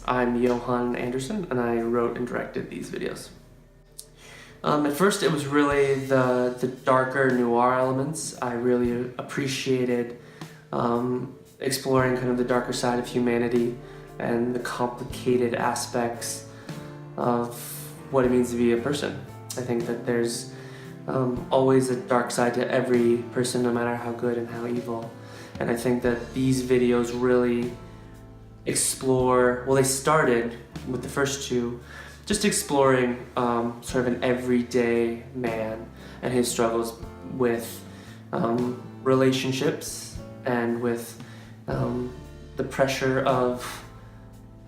I'm Johan Anderson, and I wrote and directed these videos. At first, it was really the darker noir elements. I really appreciated exploring kind of the darker side of humanity and the complicated aspects of what it means to be a person. I think that there's always a dark side to every person, no matter how good and how evil. And I think that these videos really explore, well, they started with the first two, just exploring sort of an everyday man and his struggles with relationships and with the pressure of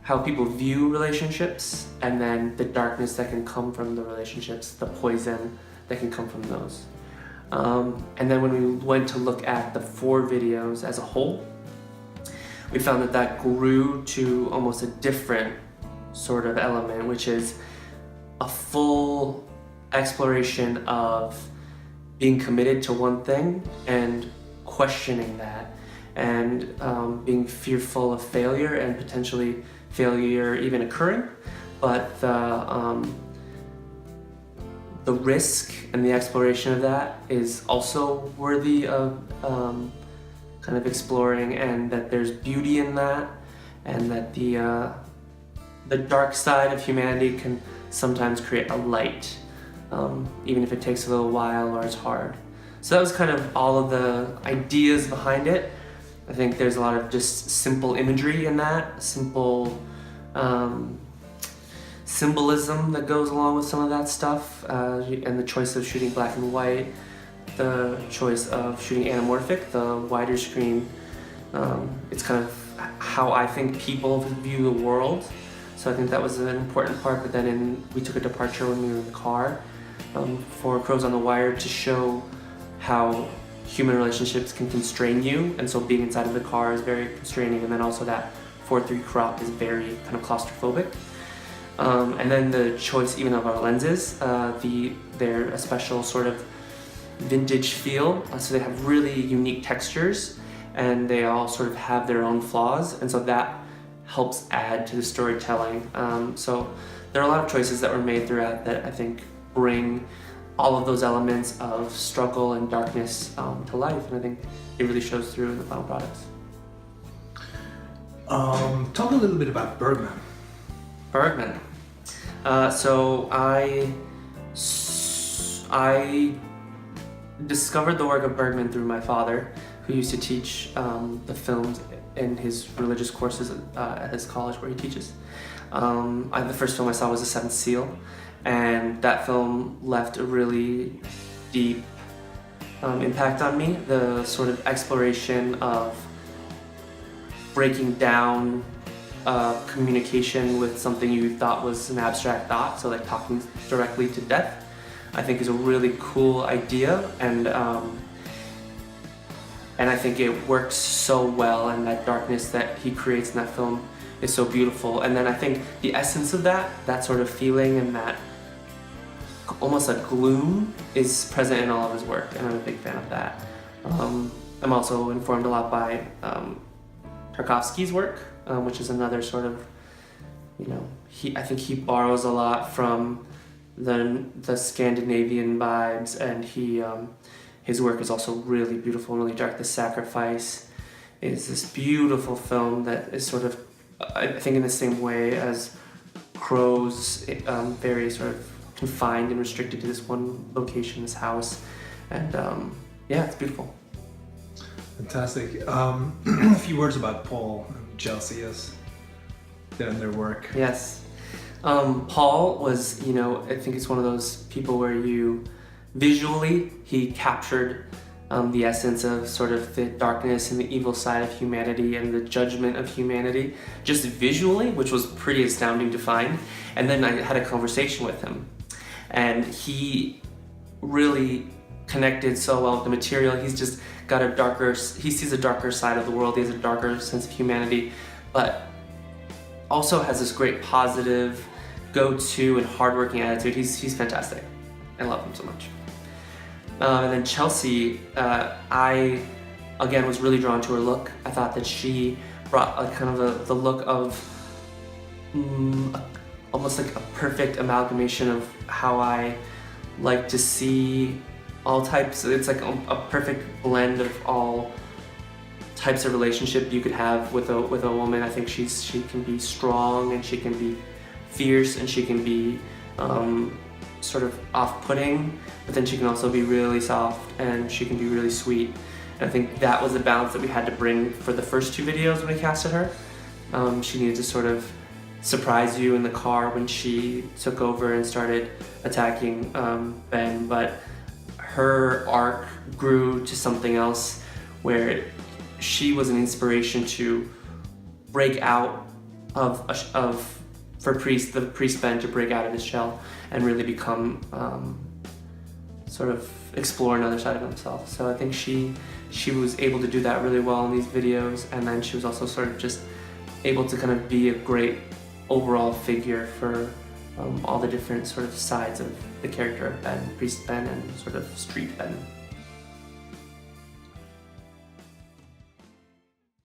how people view relationships, and then the darkness that can come from the relationships, the poison that can come from those. And then when we went to look at the 4 videos as a whole, we found that grew to almost a different sort of element, which is a full exploration of being committed to one thing and questioning that, and being fearful of failure and potentially failure even occurring, but the risk and the exploration of that is also worthy of kind of exploring, and that there's beauty in that, and that the dark side of humanity can sometimes create a light, even if it takes a little while or it's hard. So that was kind of all of the ideas behind it. I think there's a lot of just simple imagery in that, simple symbolism that goes along with some of that stuff, and the choice of shooting black and white, the choice of shooting anamorphic, the wider screen. It's kind of how I think people view the world. So I think that was an important part, but then we took a departure when we were in the car for Crows on the Wire to show how human relationships can constrain you, and so being inside of the car is very constraining, and then also that 4:3 crop is very kind of claustrophobic. And then the choice even of our lenses, they're a special sort of vintage feel, so they have really unique textures, and they all sort of have their own flaws, and so that helps add to the storytelling. So there are a lot of choices that were made throughout that I think bring all of those elements of struggle and darkness to life, and I think it really shows through in the final products. Talk a little bit about Bergman. Bergman. So I discovered the work of Bergman through my father, who used to teach the films in his religious courses at his college where he teaches. The first film I saw was The Seventh Seal, and that film left a really deep impact on me. The sort of exploration of breaking down communication with something you thought was an abstract thought, so like talking directly to death, I think is a really cool idea, and I think it works so well, and that darkness that he creates in that film is so beautiful. And then I think the essence of that sort of feeling and that almost a gloom is present in all of his work, and I'm a big fan of that. I'm also informed a lot by Tarkovsky's work, which is another sort of, I think he borrows a lot from the Scandinavian vibes, and his work is also really beautiful and really dark. The Sacrifice is this beautiful film that is sort of, I think in the same way as Crows, very sort of confined and restricted to this one location, this house, and yeah, it's beautiful. Fantastic. A few words about Paul and Chelsea as their work. Yes. Paul was, I think it's one of those people where visually, he captured the essence of sort of the darkness and the evil side of humanity and the judgment of humanity, just visually, which was pretty astounding to find. And then I had a conversation with him, and he really connected so well with the material. He's just got he sees a darker side of the world, he has a darker sense of humanity, but also has this great positive, go-to and hardworking attitude. He's fantastic. I love him so much. And then Chelsea, I again was really drawn to her look. I thought that she brought a kind of the look of almost like a perfect amalgamation of how I like to see all types. It's like a perfect blend of all types of relationship you could have with a woman. I think she can be strong, and she can be fierce, and she can be sort of off-putting, but then she can also be really soft, and she can be really sweet. And I think that was the balance that we had to bring for the first 2 videos when we casted her. She needed to sort of surprise you in the car when she took over and started attacking Ben, but her arc grew to something else where she was an inspiration to break out for the priest Ben to break out of his shell and really become sort of explore another side of himself. So I think she was able to do that really well in these videos, and then she was also sort of just able to kind of be a great overall figure for all the different sort of sides of the character of Ben, priest Ben, and sort of street Ben.